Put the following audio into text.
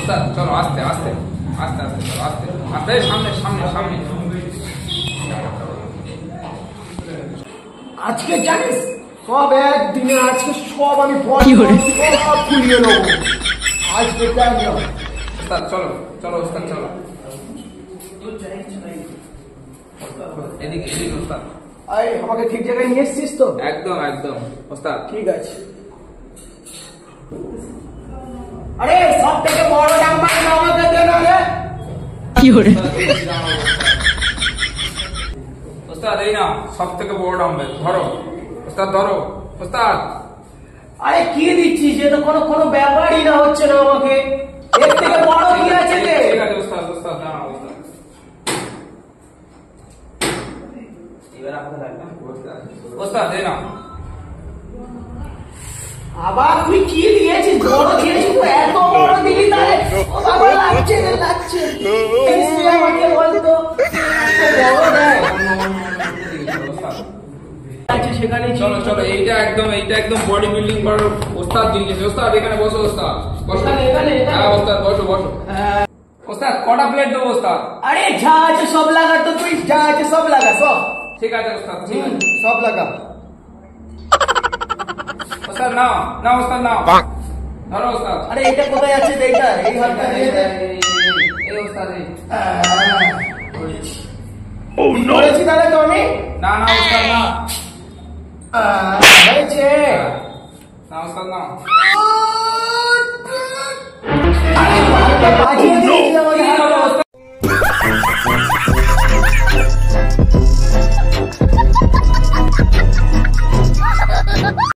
ওস্তাদ চলো আস্তে আস্তে আস্তে আস্তে চলো আস্তে আস্তে সামনে সামনে সামনে। আজকে জানিস সব একদিনে আজকে সব আমি সব ফুলিয়ে নেবো আজকে। ওস্তাদ চলো চলো ওস্তাদ চলো এদিকে এদিকে ওস্তাদ। আরে আমাকে ঠিক জায়গায় নিয়ে এসছিস তো? একদম একদম ওস্তাদ ঠিক আছে। আরে সব থেকে বড় ডাম্বারটা আমাকে দে না রে। কি হরে ওস্তাদ এই না সব থেকে বড় ডাম্বেল ধরো ওস্তাদ ধরো ওস্তাদ। আরে কি দিচ্ছিস? এটা কোনো কোনো ব্যাপারই না হচ্ছে না আমাকে। এর থেকে বড় কি আছে রে? ঠিক আছে ওস্তাদ ওস্তাদ দাঁড়াও ওস্তাদ। এবার আপনার লাগবে ওস্তাদ এই না। আবার তুই কি দিয়েছিস? বড় দিয়েছিস তো, এত বড় দিলি তাহলে ও বাবা লাগছে রে লাগছে। এই আমাকে বলতো বড় দেয় আছে সেখানে। চলো চলো এইটা একদম বডি বিল্ডিং করার ওস্তাদ দিয়েছে। ওস্তাদ এখানে বসো ওস্তাদ বসো। এখানে হ্যাঁ ওস্তাদ বসো বসো। ওস্তাদ কটা প্লেট দেবো ওস্তাদ? আরে যা আছে সব লাগা তো, তুই যা আছে সব লাগা সব। ঠিক আছে ওস্তাদ ঠিক আছে সব লাগা। ওস্তাদ নাও নাও ওস্তাদ নাও ধরো ওস্তাদ। আরে এটা কোথায় আছে? এইটা এই হাতটা দিয়ে দে। এই ওস্তাদ এই করেছি তাহলে তো আমি। না না ওস্তাদ না হয়েছে। না ওস্তাদ না। আরে বাজিয়ে